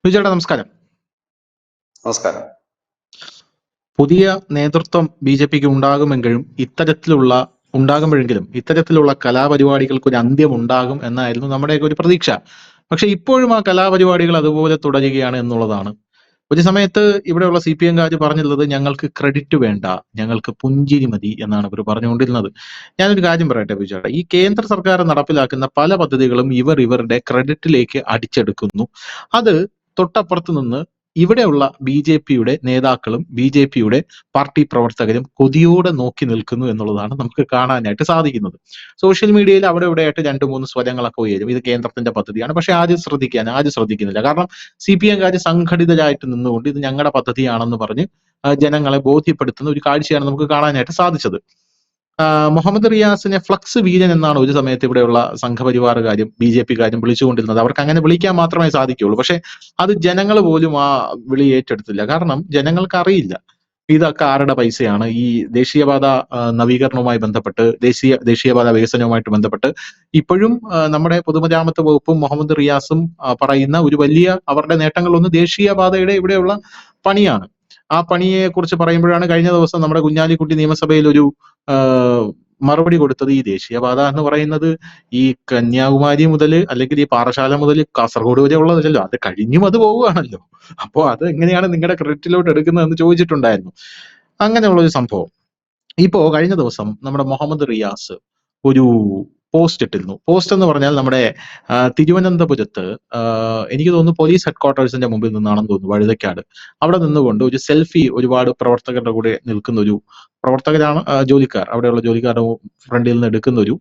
വിജയേട്ടാ നമസ്കാരം. നമസ്കാരം. പുതിയ നേതൃത്വം ബി.ജെ.പിക്ക് ഉണ്ടാകുമ്പോഴെങ്കിലും ഇത്തരത്തിലുള്ള കലാപരിപാടികൾക്ക് ഒരു അന്ത്യം ഉണ്ടാകും എന്നായിരുന്നു നമ്മുടെയൊക്കെ ഒരു പ്രതീക്ഷ. പക്ഷെ ഇപ്പോഴും ആ കലാപരിപാടികൾ അതുപോലെ തുടരുകയാണ് എന്നുള്ളതാണ്. ഒരു സമയത്ത് ഇവിടെയുള്ള CPM-കാര് പറഞ്ഞിട്ടുള്ളത് ഞങ്ങൾക്ക് ക്രെഡിറ്റ് വേണ്ട, ഞങ്ങൾക്ക് പുഞ്ചിരി മതി എന്നാണ് ഇവർ പറഞ്ഞുകൊണ്ടിരുന്നത്. ഞാനൊരു കാര്യം പറയട്ടെ ബിജുവേട്ടാ, ഈ കേന്ദ്ര സർക്കാർ നടപ്പിലാക്കുന്ന പല പദ്ധതികളും ഇവരുടെ ക്രെഡിറ്റിലേക്ക് അടിച്ചെടുക്കുന്നു. അത് തൊട്ടപ്പുറത്ത് നിന്ന് ഇവിടെയുള്ള ബി.ജെ.പിയുടെ നേതാക്കളും ബി.ജെ.പിയുടെ പാർട്ടി പ്രവർത്തകരും കൊതിയോടെ നോക്കി നിൽക്കുന്നു എന്നുള്ളതാണ് നമുക്ക് കാണാനായിട്ട് സാധിക്കുന്നത്. സോഷ്യൽ മീഡിയയിൽ അവിടെ ഇവിടെയായിട്ട് രണ്ട് മൂന്ന് സ്വരങ്ങളൊക്കെ ഉയരും, ഇത് കേന്ദ്രത്തിന്റെ പദ്ധതിയാണ്. പക്ഷെ ആരും ശ്രദ്ധിക്കുന്നില്ല. കാരണം CPM-കാർ സംഘടിതരായിട്ട് നിന്നുകൊണ്ട് ഇത് ഞങ്ങളുടെ പദ്ധതിയാണെന്ന് പറഞ്ഞ് ജനങ്ങളെ ബോധ്യപ്പെടുത്തുന്ന ഒരു കാഴ്ചയാണ് നമുക്ക് കാണാനായിട്ട് സാധിച്ചത്. മുഹമ്മദ് റിയാസിനെ ഫ്ലക്സ് വീരൻ എന്നാണ് ഒരു സമയത്ത് ഇവിടെയുള്ള സംഘപരിവാറുകാരും BJP-കാരും വിളിച്ചുകൊണ്ടിരുന്നത്. അവർക്ക് അങ്ങനെ വിളിക്കാൻ മാത്രമേ സാധിക്കുകയുള്ളൂ. പക്ഷെ അത് ജനങ്ങൾ പോലും ആ വിളി ഏറ്റെടുത്തില്ല. കാരണം ജനങ്ങൾക്ക് അറിയില്ല ഇതൊക്കെ ആരുടെ പൈസയാണ്. ഈ ദേശീയപാത നവീകരണവുമായി ബന്ധപ്പെട്ട്, ദേശീയപാത വികസനവുമായിട്ട് ബന്ധപ്പെട്ട് ഇപ്പോഴും നമ്മുടെ പൊതുമരാമത്ത് വകുപ്പും മുഹമ്മദ് റിയാസും പറയുന്ന ഒരു വലിയ അവരുടെ നേട്ടങ്ങളൊന്ന് ദേശീയപാതയുടെ ഇവിടെയുള്ള പണിയാണ്. ആ പണിയെ കുറിച്ച് പറയുമ്പോഴാണ് കഴിഞ്ഞ ദിവസം നമ്മുടെ കുഞ്ഞാലിക്കുട്ടി നിയമസഭയിൽ ഒരു മറുപടി കൊടുത്തത്. ഈ ദേശീയപാത എന്ന് പറയുന്നത് ഈ കന്യാകുമാരി മുതൽ അല്ലെങ്കിൽ ഈ പാറശാല മുതൽ കാസർഗോഡ് വരെ ഉള്ളതല്ലോ, അത് കഴിഞ്ഞും അത് പോവുകയാണല്ലോ. അപ്പോ അത് എങ്ങനെയാണ് നിങ്ങളുടെ ക്രെഡിറ്റിലോട്ട് എടുക്കുന്നതെന്ന് ചോദിച്ചിട്ടുണ്ടായിരുന്നു. അങ്ങനെയുള്ള ഒരു സംഭവം. ഇപ്പോ കഴിഞ്ഞ ദിവസം നമ്മുടെ മുഹമ്മദ് റിയാസ് ഒരു പോസ്റ്റ് ഇട്ടിരുന്നു. പോസ്റ്റ് എന്ന് പറഞ്ഞാൽ നമ്മുടെ തിരുവനന്തപുരത്ത് എനിക്ക് തോന്നുന്നു പോലീസ് ഹെഡ്ക്വാർട്ടേഴ്സിന്റെ മുമ്പിൽ നിന്നാണെന്ന് തോന്നുന്നു, വഴുതക്കാട്. അവിടെ നിന്നുകൊണ്ട് ഒരു സെൽഫി ഒരുപാട് പ്രവർത്തകരുടെ കൂടെ നിൽക്കുന്ന ഒരു പ്രവർത്തകരാണ്, ജോലിക്കാർ, അവിടെയുള്ള ജോലിക്കാരുടെ ഫ്രണ്ടിൽ നിന്ന് എടുക്കുന്ന ഒരു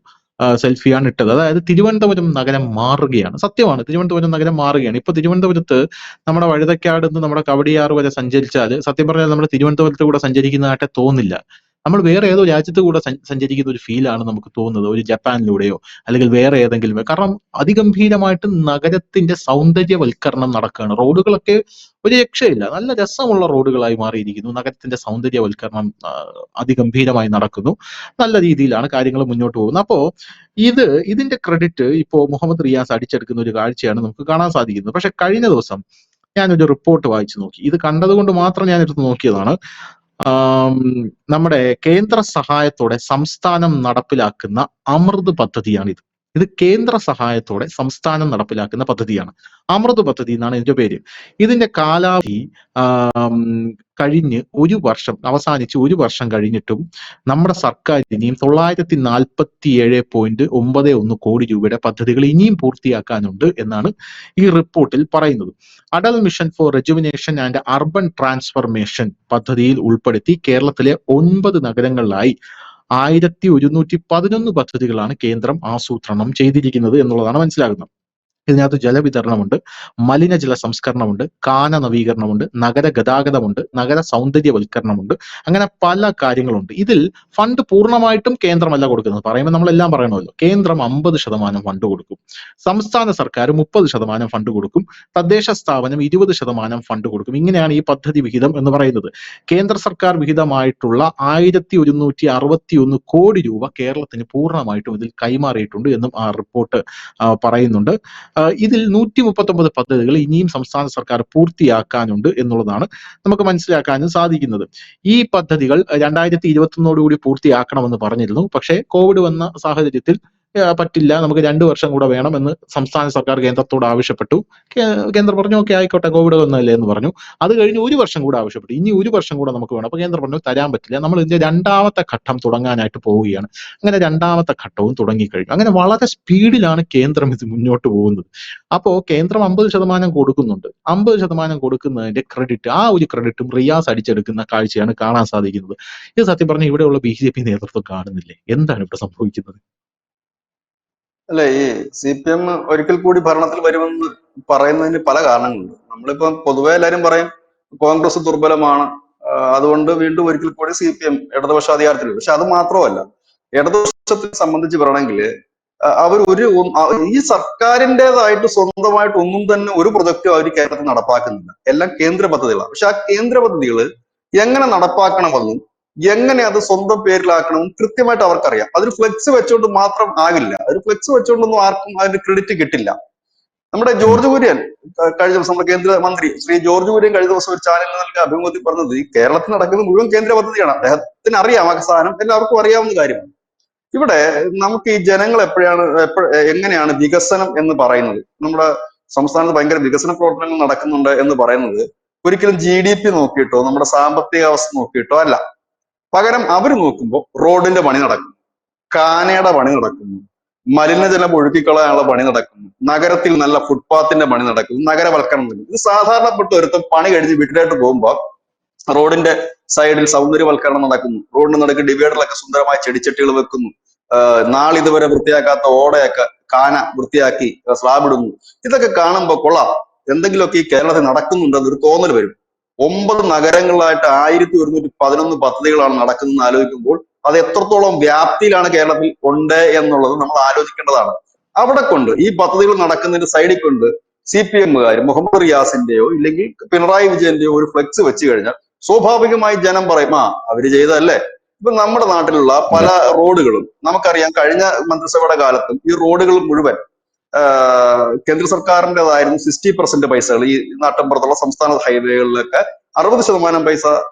സെൽഫിയാണ് ഇട്ടത്. അതായത് തിരുവനന്തപുരം നഗരം മാറുകയാണ്. സത്യമാണ്, തിരുവനന്തപുരം നഗരം മാറുകയാണ്. ഇപ്പൊ തിരുവനന്തപുരത്ത് നമ്മുടെ വഴുതക്കാട് നിന്ന് നമ്മുടെ കവടിയാറ് വരെ സഞ്ചരിച്ചാൽ സത്യം പറഞ്ഞാൽ നമ്മുടെ തിരുവനന്തപുരത്ത് കൂടെ സഞ്ചരിക്കുന്നതായിട്ട് തോന്നില്ല. നമ്മൾ വേറെ ഏതോ രാജ്യത്ത് കൂടെ സഞ്ചരിക്കുന്ന ഒരു ഫീലാണ് നമുക്ക് തോന്നുന്നത്, ഒരു ജപ്പാനിലൂടെയോ അല്ലെങ്കിൽ വേറെ ഏതെങ്കിലും. കാരണം അതിഗംഭീരമായിട്ട് നഗരത്തിന്റെ സൗന്ദര്യവൽക്കരണം നടക്കുകയാണ്. റോഡുകളൊക്കെ ഒരു രക്ഷയില്ല, നല്ല രസമുള്ള റോഡുകളായി മാറിയിരിക്കുന്നു. നഗരത്തിന്റെ സൗന്ദര്യവൽക്കരണം അതിഗംഭീരമായി നടക്കുന്നു. നല്ല രീതിയിലാണ് കാര്യങ്ങൾ മുന്നോട്ട് പോകുന്നത്. അപ്പോ ഇതിന്റെ ക്രെഡിറ്റ് ഇപ്പോ മുഹമ്മദ് റിയാസ് അടിച്ചെടുക്കുന്ന ഒരു കാഴ്ചയാണ് നമുക്ക് കാണാൻ സാധിക്കുന്നത്. പക്ഷെ കഴിഞ്ഞ ദിവസം ഞാനൊരു റിപ്പോർട്ട് വായിച്ചു നോക്കി. ഇത് കണ്ടതുകൊണ്ട് മാത്രം ഞാൻ എടുത്ത് നോക്കിയതാണ്. നമ്മുടെ കേന്ദ്ര സഹായത്തോടെ സംസ്ഥാനം നടപ്പിലാക്കുന്ന അമൃത് പദ്ധതിയാണിത്. ഇത് കേന്ദ്ര സഹായത്തോടെ സംസ്ഥാനം നടപ്പിലാക്കുന്ന പദ്ധതിയാണ്. അമൃത് പദ്ധതി എന്നാണ് ഇതിന്റെ പേര്. ഇതിന്റെ കാലാവധി കഴിഞ്ഞ് അവസാനിച്ച് ഒരു വർഷം കഴിഞ്ഞിട്ടും നമ്മുടെ സർക്കാർ ഇനിയും 947.91 കോടി രൂപയുടെ പദ്ധതികൾ ഇനിയും പൂർത്തിയാക്കാനുണ്ട് എന്നാണ് ഈ റിപ്പോർട്ടിൽ പറയുന്നത്. Atal mission four rejuvenation and urban transformation പദ്ധതിയിൽ ഉൾപ്പെടുത്തി കേരളത്തിലെ 9 നഗരങ്ങളിലായി 1111 പദ്ധതികളാണ് കേന്ദ്രം ആസൂത്രണം ചെയ്തിരിക്കുന്നത് എന്നുള്ളതാണ് മനസ്സിലാകുന്നത്. ഇതിനകത്ത് ജലവിതരണമുണ്ട്, മലിനജല സംസ്കരണമുണ്ട്, കാന നവീകരണമുണ്ട്, നഗര ഗതാഗതമുണ്ട്, നഗര സൗന്ദര്യവൽക്കരണമുണ്ട്. അങ്ങനെ പല കാര്യങ്ങളുണ്ട്. ഇതിൽ ഫണ്ട് പൂർണ്ണമായിട്ടും കേന്ദ്രമല്ല കൊടുക്കുന്നത്. പറയുമ്പോൾ നമ്മളെല്ലാം പറയണമല്ലോ. കേന്ദ്രം 50% ഫണ്ട് കൊടുക്കും, സംസ്ഥാന സർക്കാർ 30% ഫണ്ട് കൊടുക്കും, തദ്ദേശ സ്ഥാപനം 20% ഫണ്ട് കൊടുക്കും. ഇങ്ങനെയാണ് ഈ പദ്ധതി വിഹിതം എന്ന് പറയുന്നത്. കേന്ദ്ര സർക്കാർ വിഹിതമായിട്ടുള്ള 1161 കോടി രൂപ കേരളത്തിന് പൂർണ്ണമായിട്ടും ഇതിൽ കൈമാറിയിട്ടുണ്ട് എന്നും ആ റിപ്പോർട്ട് പറയുന്നുണ്ട്. ഇതിൽ 139 പദ്ധതികൾ ഇനിയും സംസ്ഥാന സർക്കാർ പൂർത്തിയാക്കാനുണ്ട് എന്നുള്ളതാണ് നമുക്ക് മനസ്സിലാക്കാനും സാധിക്കുന്നത്. ഈ പദ്ധതികൾ 2021 കൂടി പൂർത്തിയാക്കണമെന്ന് പറഞ്ഞിരുന്നു. പക്ഷേ കോവിഡ് വന്ന സാഹചര്യത്തിൽ പറ്റില്ല, നമുക്ക് 2 വർഷം കൂടെ വേണമെന്ന് സംസ്ഥാന സർക്കാർ കേന്ദ്രത്തോട് ആവശ്യപ്പെട്ടു. കേന്ദ്രം പറഞ്ഞു ഓക്കെ ആയിക്കോട്ടെ, കോവിഡ് വന്നല്ലേ എന്ന് പറഞ്ഞു. അത് കഴിഞ്ഞ് 1 വർഷം കൂടെ ആവശ്യപ്പെട്ടു. ഇനി 1 വർഷം കൂടെ നമുക്ക് വേണം. അപ്പൊ കേന്ദ്രം പറഞ്ഞു തരാൻ പറ്റില്ല, നമ്മൾ ഇതിന്റെ 2ാമത്തെ ഘട്ടം തുടങ്ങാനായിട്ട് പോവുകയാണ്. അങ്ങനെ 2ാമത്തെ ഘട്ടവും തുടങ്ങിക്കഴിഞ്ഞു. അങ്ങനെ വളരെ സ്പീഡിലാണ് കേന്ദ്രം ഇത് മുന്നോട്ട് പോകുന്നത്. അപ്പോ കേന്ദ്രം 50% കൊടുക്കുന്നുണ്ട്. 50% കൊടുക്കുന്നതിന്റെ ആ ഒരു ക്രെഡിറ്റും റിയാസ് അടിച്ചെടുക്കുന്ന കാഴ്ചയാണ് കാണാൻ സാധിക്കുന്നത്. ഇത് സത്യം പറഞ്ഞാൽ ഇവിടെയുള്ള BJP നേതൃത്വം കാണുന്നില്ലേ? എന്താണ് ഇവിടെ സംഭവിക്കുന്നത്? അല്ലെ, ഈ CPM ഒരിക്കൽ കൂടി ഭരണത്തിൽ വരുമെന്ന് പറയുന്നതിന് പല കാരണങ്ങളുണ്ട്. നമ്മളിപ്പം പൊതുവെ എല്ലാരും പറയും കോൺഗ്രസ് ദുർബലമാണ്, അതുകൊണ്ട് വീണ്ടും ഒരിക്കൽ കൂടി CPM ഇടതുപക്ഷ അധികാരത്തിൽ വരും. പക്ഷെ അത് മാത്രമല്ല, ഇടതുപക്ഷത്തെ സംബന്ധിച്ച് പറയണമെങ്കിൽ അവർ ഈ സർക്കാരിൻ്റെതായിട്ട് സ്വന്തമായിട്ട് ഒന്നും തന്നെ ഒരു പ്രൊജക്റ്റും അവർ കേരളത്തിൽ നടപ്പാക്കുന്നില്ല. എല്ലാം കേന്ദ്ര പദ്ധതികളാണ്. പക്ഷെ ആ കേന്ദ്ര പദ്ധതികൾ എങ്ങനെ നടപ്പാക്കണമെന്നും എങ്ങനെ അത് സ്വന്തം പേരിലാക്കണമെന്നും കൃത്യമായിട്ട് അവർക്കറിയാം. അതൊരു ഫ്ലെക്സ് വെച്ചുകൊണ്ട് മാത്രം ആകില്ല. ഒരു ഫ്ലെക്സ് വെച്ചുകൊണ്ടൊന്നും ആർക്കും അതിന്റെ ക്രെഡിറ്റ് കിട്ടില്ല. നമ്മുടെ ഉം. ജോർജ് കുര്യൻ കഴിഞ്ഞ ദിവസം നമ്മുടെ കേന്ദ്രമന്ത്രി ശ്രീ ജോർജ് കുര്യൻ കഴിഞ്ഞ ദിവസം ഒരു ചാനലിൽ നൽകിയ അഭിമുഖത്തിൽ പറഞ്ഞത് ഈ കേരളത്തിൽ നടക്കുന്ന മുഴുവൻ കേന്ദ്ര പദ്ധതിയാണ്. അദ്ദേഹത്തിന് അറിയാം ആ സാധനം, എല്ലാവർക്കും അറിയാവുന്ന കാര്യമാണ്. ഇവിടെ നമുക്ക് ഈ ജനങ്ങൾ എങ്ങനെയാണ് വികസനം എന്ന് പറയുന്നത്, നമ്മുടെ സംസ്ഥാനത്ത് ഭയങ്കര വികസന പ്രവർത്തനങ്ങൾ നടക്കുന്നുണ്ട് എന്ന് പറയുന്നത് ഒരിക്കലും GDP നോക്കിയിട്ടോ നമ്മുടെ സാമ്പത്തിക അവസ്ഥ നോക്കിയിട്ടോ അല്ല. പകരം അവർ നോക്കുമ്പോൾ റോഡിന്റെ പണി നടക്കുന്നു, കാനയുടെ പണി നടക്കുന്നു, മലിനജലം ഒഴുക്കിക്കളയാനുള്ള പണി നടക്കുന്നു, നഗരത്തിൽ നല്ല ഫുട്പാത്തിന്റെ പണി നടക്കുന്നു, നഗരവൽക്കരണം നടക്കുന്നു. ഇത് സാധാരണപ്പെട്ട ഒരുത്തം പണി കഴിഞ്ഞ് വീട്ടിലോട്ട് പോകുമ്പോൾ റോഡിന്റെ സൈഡിൽ സൗന്ദര്യവൽക്കരണം നടക്കുന്നു, റോഡിന് നടുക്ക് ഡിവൈഡറിലൊക്കെ സുന്ദരമായ ചെടിച്ചട്ടികൾ വെക്കുന്നു, നാളിതുവരെ വൃത്തിയാക്കാത്ത ഓടയൊക്കെ കാന വൃത്തിയാക്കി സ്ലാബ് ഇടുന്നു. ഇതൊക്കെ കാണുമ്പോൾ കൊള്ളാം, എന്തെങ്കിലുമൊക്കെ ഈ കേരളത്തിൽ നടക്കുന്നുണ്ടെന്നൊരു തോന്നൽ വരും. 9 നഗരങ്ങളിലായിട്ട് 1111 പദ്ധതികളാണ് നടക്കുന്നതെന്ന് ആലോചിക്കുമ്പോൾ അത് എത്രത്തോളം വ്യാപ്തിയിലാണ് കേരളത്തിൽ ഉണ്ട് എന്നുള്ളത് നമ്മൾ ആലോചിക്കേണ്ടതാണ്. അവിടെ കൊണ്ട് ഈ പദ്ധതികൾ നടക്കുന്നതിന്റെ സൈഡിൽ കൊണ്ട് CPM-കാർ മുഹമ്മദ് റിയാസിന്റെയോ ഇല്ലെങ്കിൽ പിണറായി വിജയന്റെയോ ഒരു ഫ്ലെക്സ് വെച്ച് കഴിഞ്ഞാൽ സ്വാഭാവികമായി ജനം പറയും, ആ അവര് ചെയ്തതല്ലേ. ഇപ്പൊ നമ്മുടെ നാട്ടിലുള്ള പല അതെ. റോഡുകളും നമുക്കറിയാം, കഴിഞ്ഞ മന്ത്രിസഭയുടെ കാലത്തും ഈ റോഡുകൾ മുഴുവൻ കേന്ദ്ര സർക്കാരിൻ്റെതായിരുന്നു 60% പൈസകൾ. ഈ നാട്ടിൻപുറത്തുള്ള സംസ്ഥാന ഹൈവേകളിലൊക്കെ 60% പൈസ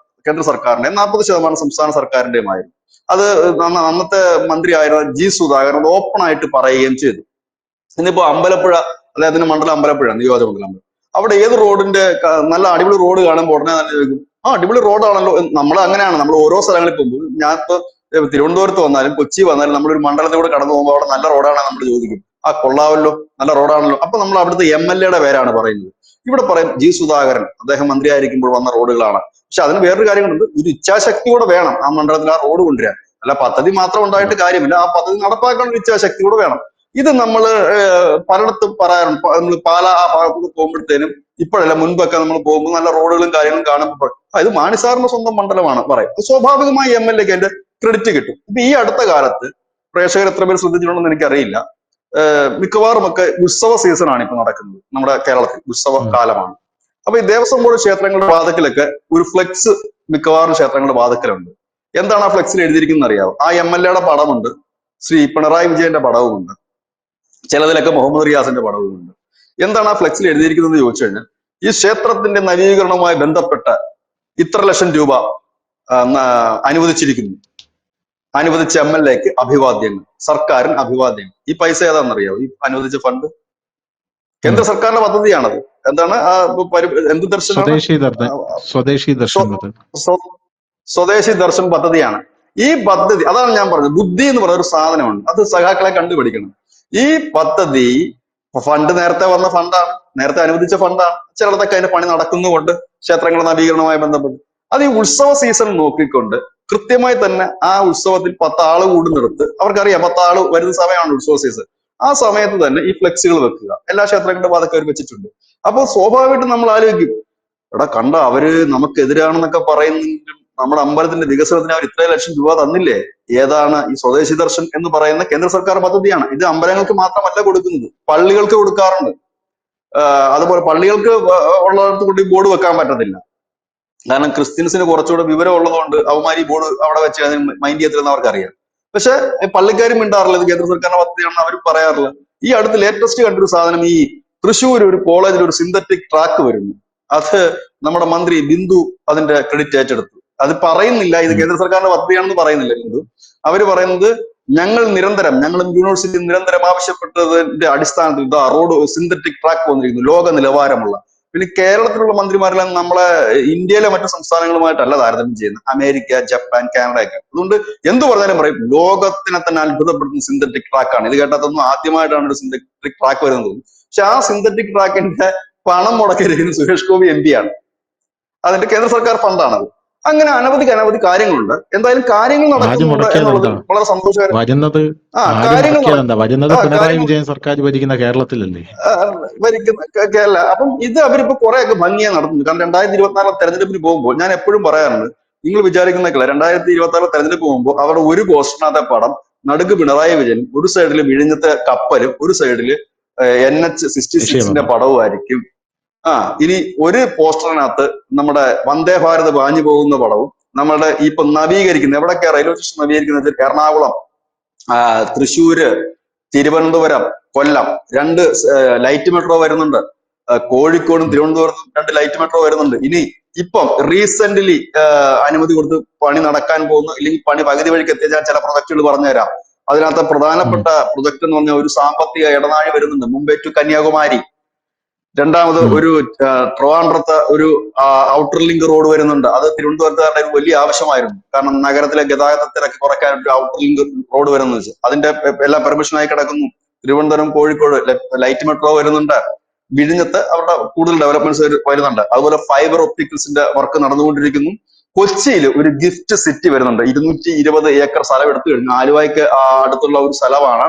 കേന്ദ്ര സർക്കാരിന്റെ, 40% സംസ്ഥാന സർക്കാരിന്റെയുമായിരുന്നു. അത് അന്നത്തെ മന്ത്രിയായിരുന്ന G. സുധാകരൻ ഓപ്പൺ ആയിട്ട് പറയുകയും ചെയ്തു. ഇന്നിപ്പോ അമ്പലപ്പുഴ, അദ്ദേഹത്തിന്റെ മണ്ഡലം അമ്പലപ്പുഴ, നിയോജക മണ്ഡലം അവിടെ ഏത് റോഡിന്റെ നല്ല അടിപൊളി റോഡ് കാണുമ്പോൾ ഉടനെ തന്നെ ചോദിക്കും, ആ അടിപൊളി റോഡാണല്ലോ. നമ്മൾ അങ്ങനെയാണ്, നമ്മൾ ഓരോ സ്ഥലങ്ങളിൽ പോകുമ്പോൾ, ഞാനിപ്പോ തിരുവനന്തപുരത്ത് വന്നാലും കൊച്ചി വന്നാലും നമ്മളൊരു മണ്ഡലത്തിലൂടെ കടന്നു പോകുമ്പോൾ അവിടെ നല്ല റോഡാണെന്ന് നമ്മൾ ചോദിക്കും, ആ കൊള്ളാവല്ലോ, നല്ല റോഡാണല്ലോ. അപ്പൊ നമ്മൾ അവിടുത്തെ MLA-യുടെ പേരാണ് പറയുന്നത്. ഇവിടെ പറയും G. സുധാകരൻ അദ്ദേഹം മന്ത്രിയായിരിക്കുമ്പോൾ വന്ന റോഡുകളാണ്. പക്ഷെ അതിന് വേറൊരു കാര്യങ്ങളുണ്ട്, ഒരു ഇച്ഛാശക്തി കൂടെ വേണം ആ മണ്ഡലത്തിൽ ആ റോഡ് കൊണ്ടുവരാൻ. അല്ല പദ്ധതി മാത്രം അതെ. ഉണ്ടായിട്ട് കാര്യമില്ല, ആ പദ്ധതി നടപ്പാക്കാൻ ഒരു ഇച്ഛാശക്തി കൂടെ വേണം. ഇത് നമ്മൾ പലയിടത്തും പറയാറുണ്ട്. നമ്മൾ പാലാ ആ ഭാഗത്തേക്ക് പോകുമ്പോഴത്തേനും, ഇപ്പോഴല്ല മുൻപൊക്കെ നമ്മൾ പോകുമ്പോൾ നല്ല റോഡുകളും കാര്യങ്ങളും കാണുമ്പോൾ ഇത് മാണിസാറിന്റെ സ്വന്തം മണ്ഡലമാണ് പറയും. സ്വാഭാവികമായി MLA-ക്ക് അതിന്റെ ക്രെഡിറ്റ് കിട്ടും. ഇപ്പൊ ഈ അടുത്ത കാലത്ത് പ്രേക്ഷകർ എത്ര പേര് ശ്രദ്ധിച്ചിട്ടുണ്ടെന്ന് എനിക്കറിയില്ല, മിക്കവാറും ഒക്കെ ഉത്സവ സീസണാണ് ഇപ്പൊ നടക്കുന്നത് നമ്മുടെ കേരളത്തിൽ, ഉത്സവ ഉം. കാലമാണ്. അപ്പൊ ഈ ദേവസ്വം ബോർഡ് ക്ഷേത്രങ്ങളുടെ വാതിക്കലൊക്കെ ഒരു ഫ്ലെക്സ് മിക്കവാറും ക്ഷേത്രങ്ങളുടെ വാതിക്കലുണ്ട്. എന്താണ് ആ ഫ്ലെക്സിൽ എഴുതിയിരിക്കുന്നത് അറിയാവോ? ആ MLA-യുടെ പടമുണ്ട്, ശ്രീ പിണറായി വിജയന്റെ പടവുമുണ്ട്, ചിലതിലൊക്കെ മുഹമ്മദ് റിയാസിന്റെ പടവുമുണ്ട്. എന്താണ് ആ ഫ്ലെക്സിൽ എഴുതിയിരിക്കുന്നത് ചോദിച്ചു കഴിഞ്ഞാൽ, ഈ ക്ഷേത്രത്തിന്റെ നവീകരണവുമായി ബന്ധപ്പെട്ട ഇത്ര ലക്ഷം രൂപ അനുവദിച്ചിരിക്കുന്നു, അനുവദിച്ച MLA-ക്ക് അഭിവാദ്യങ്ങൾ, സർക്കാരിന് അഭിവാദ്യങ്ങൾ. ഈ പൈസ ഏതാണെന്നറിയാവോ? ഈ അനുവദിച്ച ഫണ്ട് കേന്ദ്ര ഉം. സർക്കാരിന്റെ പദ്ധതിയാണത്. എന്താണ് എന്ത് ദർശനമാണ്? സ്വദേശി ദർശൻ, സ്വദേശി ദർശൻ പദ്ധതി. സ്വദേശി ദർശൻ പദ്ധതിയാണ്. ഈ പദ്ധതി, അതാണ് ഞാൻ പറഞ്ഞത്, ബുദ്ധി എന്ന് പറയുന്ന ഒരു സാധനമാണ്. അത് സഖാക്കളെ കണ്ടുപിടിക്കണം. ഈ പദ്ധതി ഫണ്ട് നേരത്തെ വന്ന ഫണ്ടാണ്, നേരത്തെ അനുവദിച്ച ഫണ്ടാണ്. ചിലടത്തൊക്കെ അതിന്റെ പണി നടക്കുന്നുകൊണ്ട്, ക്ഷേത്രങ്ങളുടെ നവീകരണവുമായി ബന്ധപ്പെട്ട്. അത് ഈ ഉത്സവ സീസൺ നോക്കിക്കൊണ്ട് കൃത്യമായി തന്നെ ആ ഉത്സവത്തിൽ 10 ആള് കൂടുന്നിടത്ത് അവർക്കറിയാം 10 ആള് വരുന്ന സമയമാണ് ഉത്സവ സീസൺ. ആ സമയത്ത് തന്നെ ഈ ഫ്ലെക്സുകൾ വെക്കുക. എല്ലാ ക്ഷേത്രങ്ങളുടെ ഭാഗത്തൊക്കെ അവർ വെച്ചിട്ടുണ്ട്. അപ്പോൾ സ്വാഭാവികമായിട്ടും നമ്മൾ ആലോചിക്കും, എടാ കണ്ട അവര് നമുക്കെതിരാണെന്നൊക്കെ പറയുന്നെങ്കിലും നമ്മുടെ അമ്പലത്തിന്റെ വികസനത്തിന് അവർ ഇത്രയും ലക്ഷം രൂപ തന്നില്ലേ. ഏതാണ് ഈ സ്വദേശി ദർശൻ എന്ന് പറയുന്ന കേന്ദ്ര സർക്കാർ പദ്ധതിയാണ്. ഇത് അമ്പലങ്ങൾക്ക് മാത്രമല്ല കൊടുക്കുന്നത്, പള്ളികൾക്ക് കൊടുക്കാറുണ്ട്. അതുപോലെ പള്ളികൾക്ക് ഉള്ളിടത്ത് കൊണ്ട് ബോർഡ് വെക്കാൻ പറ്റത്തില്ല. കാരണം ക്രിസ്ത്യൻസിന് കുറച്ചുകൂടെ വിവരം ഉള്ളതുകൊണ്ട് അവന്മാർ ഈ ബോർഡ് അവിടെ വെച്ച് അതിന് മൈൻഡ് ചെയ്തിരുന്ന അവർക്കറിയാം. പക്ഷെ പള്ളിക്കാരും മിണ്ടാറില്ല, ഇത് കേന്ദ്ര സർക്കാരിന്റെ പദ്ധതിയാണെന്ന് അവരും പറയാറില്ല. ഈ അടുത്ത് ലേറ്റസ്റ്റ് കണ്ടൊരു സാധനം, ഈ തൃശ്ശൂർ ഒരു കോളേജിൽ ഒരു സിന്തറ്റിക് ട്രാക്ക് വരുന്നു. അത് നമ്മുടെ മന്ത്രി ബിന്ദു അതിന്റെ ക്രെഡിറ്റ് ഏറ്റെടുത്തു. അത് പറയുന്നില്ല ഇത് ഉം. കേന്ദ്ര സർക്കാരിന്റെ പദ്ധതിയാണെന്ന് പറയുന്നില്ല ബിന്ദു. അവര് പറയുന്നത്, ഞങ്ങൾ യൂണിവേഴ്സിറ്റി നിരന്തരം ആവശ്യപ്പെട്ടതിന്റെ അടിസ്ഥാനത്തിൽ ഇതാ റോഡ് സിന്തറ്റിക് ട്രാക്ക് വന്നിരിക്കുന്നു, ലോക നിലവാരമുള്ള. പിന്നെ കേരളത്തിലുള്ള മന്ത്രിമാരെല്ലാം നമ്മളെ ഇന്ത്യയിലെ മറ്റു സംസ്ഥാനങ്ങളുമായിട്ടല്ല താരതമ്യം ചെയ്യുന്നത്, അമേരിക്ക, ജപ്പാൻ, കാനഡ ഒക്കെ. അതുകൊണ്ട് എന്ത് പറഞ്ഞാലും പറയും ലോകത്തിനെ തന്നെ അത്ഭുതപ്പെടുത്തുന്ന സിന്തറ്റിക് ട്രാക്കാണ്. ഇത് കേട്ടതൊന്നും ആദ്യമായിട്ടാണ് ഒരു സിന്തറ്റിക് ട്രാക്ക് വരുന്നത്. പക്ഷെ ആ സിന്തറ്റിക് ട്രാക്കിന്റെ പണം മുടക്കിയിരിക്കുന്നത് സുരേഷ് ഗോപി MP ആണ്. അതിന്റെ കേന്ദ്ര സർക്കാർ ഫണ്ടാണത്. അങ്ങനെ അനവധി കാര്യങ്ങളുണ്ട്. എന്തായാലും കാര്യങ്ങൾ ആര് നടക്കുന്നുണ്ട് മുടക്കിയത് എന്നുള്ളതിൽ എന്താ? വളരെ സന്തോഷകരം. വരുന്നത് ആര് കാര്യങ്ങൾ മുടക്കിയത് എന്താ? വരുന്നത് പിണറായി കാര്യങ്ങൾ വിജയൻ സർക്കാർ ഭരിക്കുന്ന കേരളത്തിലല്ലേ? ഭരിക്കുന്ന കേരള. അപ്പം ഇത് അവരിപ്പോ കുറെയൊക്കെ ഭംഗിയായി നടത്തുന്നു. കാരണം 2024 തെരഞ്ഞെടുപ്പിന് പോകുമ്പോൾ ഞാൻ എപ്പോഴും പറയാറുണ്ട്, നിങ്ങൾ വിചാരിക്കുന്നേക്കല്ല, 2026 തെരഞ്ഞെടുപ്പ് പോകുമ്പോൾ അവരുടെ ഒരു പോസ്റ്ററിനകത്തെ പടം നടുക്ക് പിണറായി വിജയൻ, ഒരു സൈഡിൽ വിഴിഞ്ഞത്തെ കപ്പലും ഒരു സൈഡിൽ NH-66 ദേശീയപാത. പടവുമായിരിക്കും. ഇനി ഒരു പോസ്റ്ററിനകത്ത് നമ്മുടെ വന്ദേ ഭാരത് പാഞ്ഞു പോകുന്ന പടവും, നമ്മുടെ ഇപ്പൊ നവീകരിക്കുന്ന എവിടൊക്കെ റെയിൽവേ സ്റ്റേഷൻ നവീകരിക്കുന്നത്, എറണാകുളം, തൃശ്ശൂര്, തിരുവനന്തപുരം, കൊല്ലം 2 ലൈറ്റ് മെട്രോ വരുന്നുണ്ട്. കോഴിക്കോടും തിരുവനന്തപുരത്തും 2 ലൈറ്റ് മെട്രോ വരുന്നുണ്ട്. ഇനി ഇപ്പം റീസെന്റ്ലി അനുമതി കൊടുത്ത് പണി നടക്കാൻ പോകുന്ന, ഇല്ലെങ്കിൽ പണി പകുതി വഴിക്ക് എത്തിച്ചാൽ ചില പ്രൊജക്ടുകൾ പറഞ്ഞുതരാം. അതിനകത്ത് പ്രധാനപ്പെട്ട പ്രൊജക്ട് എന്ന് പറഞ്ഞാൽ ഒരു സാമ്പത്തിക ഇടനാഴി വരുന്നുണ്ട്, മുംബൈ ടു കന്യാകുമാരി. രണ്ടാമത് ഒരു ട്രിവാൻഡ്രത്ത് ഒരു ഔട്ടർ ലിങ്ക് റോഡ് വരുന്നുണ്ട്. അത് തിരുവനന്തപുരത്തുകാരുടെ ഒരു വലിയ ആവശ്യമായിരുന്നു. കാരണം നഗരത്തിലെ ഗതാഗത തിരക്ക് കുറയ്ക്കാൻ ഒരു ഔട്ടർ ലിങ്ക് റോഡ് വരുന്നത് വെച്ച് അതിന്റെ എല്ലാം പെർമിഷനായി കിടക്കുന്നു. തിരുവനന്തപുരം കോഴിക്കോട് ലൈറ്റ് മെട്രോ വരുന്നുണ്ട്. വിഴിഞ്ഞത്ത് അവരുടെ കൂടുതൽ ഡെവലപ്മെന്റ്സ് വരുന്നുണ്ട്. അതുപോലെ ഫൈബർ ഒപ്റ്റിക്കൽസിന്റെ വർക്ക് നടന്നുകൊണ്ടിരിക്കുന്നു. കൊച്ചിയിൽ ഒരു ഗിഫ്റ്റ് സിറ്റി വരുന്നുണ്ട്. 220 ഏക്കർ സ്ഥലം എടുത്തു കഴിഞ്ഞു. ആലുവയ്ക്ക് അടുത്തുള്ള ഒരു സ്ഥലമാണ്.